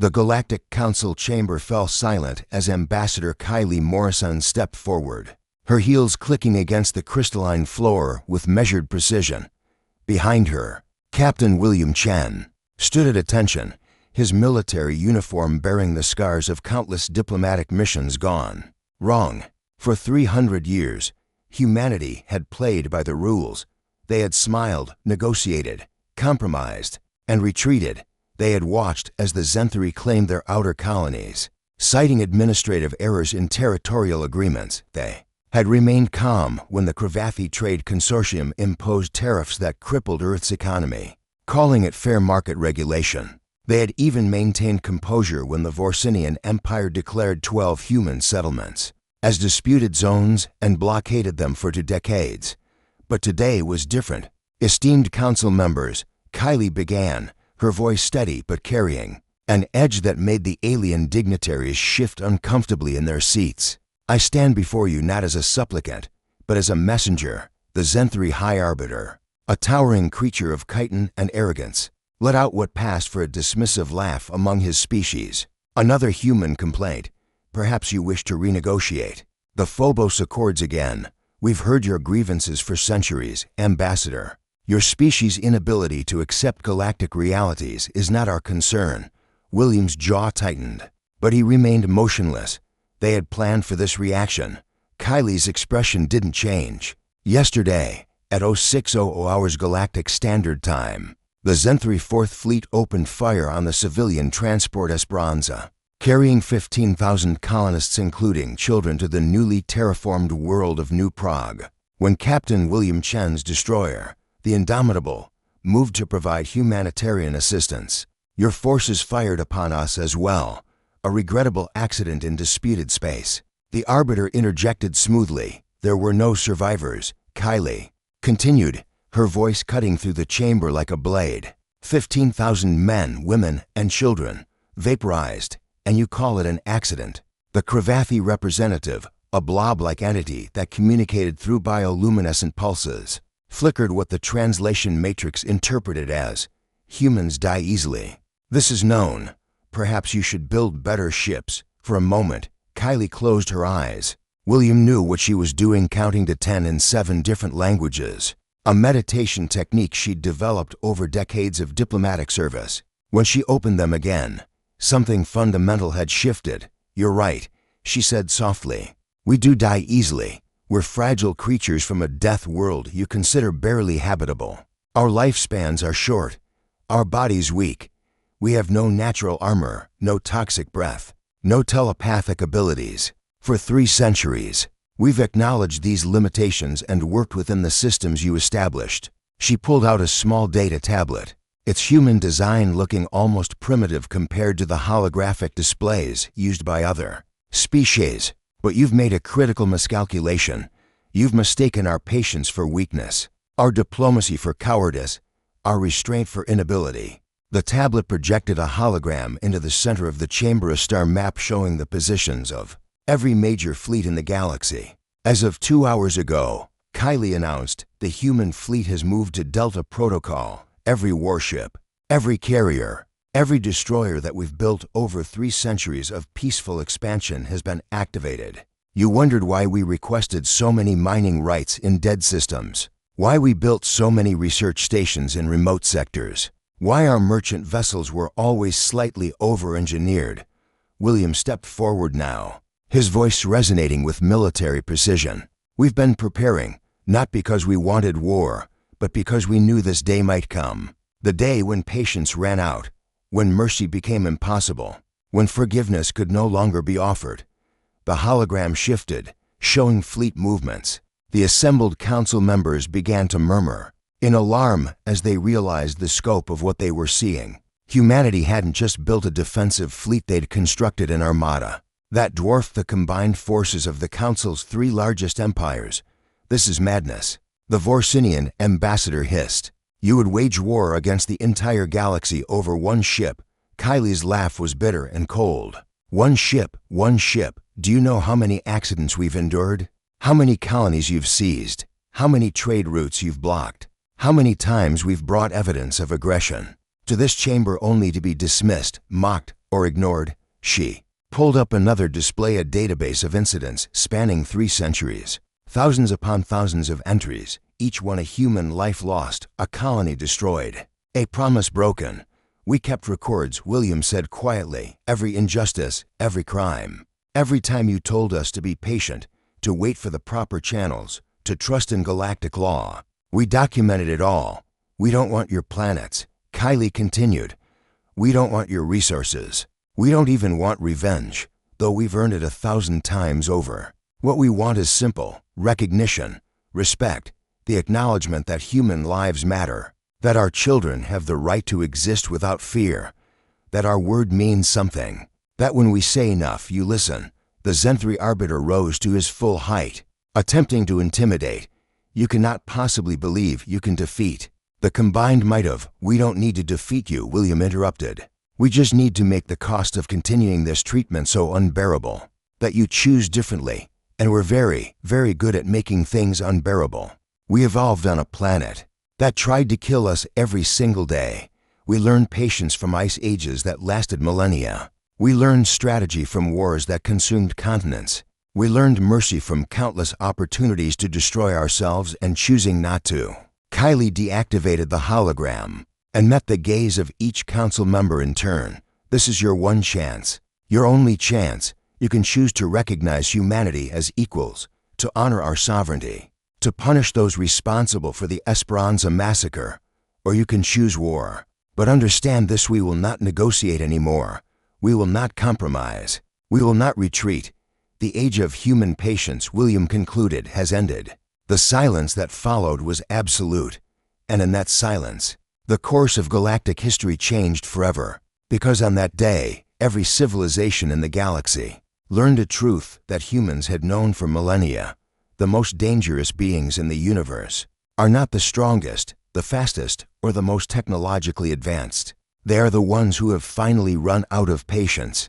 The Galactic Council chamber fell silent as Ambassador Kylie Morrison stepped forward, her heels clicking against the crystalline floor with measured precision. Behind her, Captain William Chen stood at attention, his military uniform bearing the scars of countless diplomatic missions gone wrong. For 300 years, humanity had played by the rules. They had smiled, negotiated, compromised, and retreated. They had watched as the Zenthri claimed their outer colonies, citing administrative errors in territorial agreements. They had remained calm when the Cravathi Trade Consortium imposed tariffs that crippled Earth's economy, calling it fair market regulation. They had even maintained composure when the Vorsinian Empire declared 12 human settlements as disputed zones and blockaded them for 2 decades. But today was different. Esteemed council members, Kylie began, her voice steady but carrying an edge that made the alien dignitaries shift uncomfortably in their seats. I stand before you not as a supplicant, but as a messenger, the Zenthri High Arbiter, a towering creature of chitin and arrogance, let out what passed for a dismissive laugh among his species. Another human complaint. Perhaps you wish to renegotiate the Phobos Accords again. We've heard your grievances for centuries, Ambassador. Your species' inability to accept galactic realities is not our concern. William's jaw tightened, but he remained motionless. They had planned for this reaction. Kylie's expression didn't change. Yesterday, at 0600 hours Galactic Standard Time, the Zenthri 4th Fleet opened fire on the civilian transport Esperanza, carrying 15,000 colonists including children to the newly terraformed world of New Prague. When Captain William Chen's destroyer, the Indomitable, moved to provide humanitarian assistance, your forces fired upon us as well. A regrettable accident in disputed space. The Arbiter interjected smoothly. There were no survivors. Kylie continued, her voice cutting through the chamber like a blade. 15,000 men, women, and children vaporized, and you call it an accident. The Cravathi representative, a blob-like entity that communicated through bioluminescent pulses, flickered what the translation matrix interpreted as, humans die easily. This is known. Perhaps you should build better ships. For a moment, Kylie closed her eyes. William knew what she was doing, counting to 10 in 7 different languages, a meditation technique she'd developed over decades of diplomatic service. When she opened them again, something fundamental had shifted. You're right, she said softly. We do die easily. We're fragile creatures from a death world you consider barely habitable. Our lifespans are short, our bodies weak. We have no natural armor, no toxic breath, no telepathic abilities. For 3 centuries, we've acknowledged these limitations and worked within the systems you established. She pulled out a small data tablet, its human design looking almost primitive compared to the holographic displays used by other species. But you've made a critical miscalculation. You've mistaken our patience for weakness, our diplomacy for cowardice, our restraint for inability. The tablet projected a hologram into the center of the chamber, a star map showing the positions of every major fleet in the galaxy. As of 2 hours ago, Kylie announced, the human fleet has moved to Delta Protocol. Every warship, every carrier, every destroyer that we've built over 3 centuries of peaceful expansion has been activated. You wondered why we requested so many mining rights in dead systems, why we built so many research stations in remote sectors, why our merchant vessels were always slightly over-engineered. William stepped forward now, his voice resonating with military precision. We've been preparing, not because we wanted war, but because we knew this day might come. The day when patience ran out, when mercy became impossible, when forgiveness could no longer be offered. The hologram shifted, showing fleet movements. The assembled council members began to murmur in alarm as they realized the scope of what they were seeing. Humanity hadn't just built a defensive fleet, they'd constructed an armada that dwarfed the combined forces of the Council's 3 largest empires. This is madness, the Vorsinian ambassador hissed. You would wage war against the entire galaxy over 1 ship. Kylie's laugh was bitter and cold. 1 ship, 1 ship. Do you know how many accidents we've endured? How many colonies you've seized? How many trade routes you've blocked? How many times we've brought evidence of aggression to this chamber only to be dismissed, mocked, or ignored, she pulled up another display, a database of incidents spanning 3 centuries. Thousands upon thousands of entries, each one a human life lost, a colony destroyed, a promise broken. We kept records, William said quietly, every injustice, every crime. Every time you told us to be patient, to wait for the proper channels, to trust in galactic law. We documented it all. We don't want your planets, Kylie continued. We don't want your resources. We don't even want revenge, though we've earned it 1,000 times over. What we want is simple: recognition, respect, the acknowledgement that human lives matter, that our children have the right to exist without fear, that our word means something, that when we say enough, you listen. The Zenthri Arbiter rose to his full height, attempting to intimidate. You cannot possibly believe you can defeat. The combined might of, we don't need to defeat you, William interrupted. We just need to make the cost of continuing this treatment so unbearable that you choose differently, and we're very, very good at making things unbearable. We evolved on a planet that tried to kill us every single day. We learned patience from ice ages that lasted millennia. We learned strategy from wars that consumed continents. We learned mercy from countless opportunities to destroy ourselves and choosing not to. Kylie deactivated the hologram and met the gaze of each council member in turn. This is your one chance, your only chance. You can choose to recognize humanity as equals, to honor our sovereignty, to punish those responsible for the Esperanza massacre, or you can choose war. But understand this: we will not negotiate anymore. We will not compromise. We will not retreat. The age of human patience, William concluded, has ended. The silence that followed was absolute, and in that silence, the course of galactic history changed forever. Because on that day, every civilization in the galaxy learned a truth that humans had known for millennia. The most dangerous beings in the universe are not the strongest, the fastest, or the most technologically advanced. They are the ones who have finally run out of patience.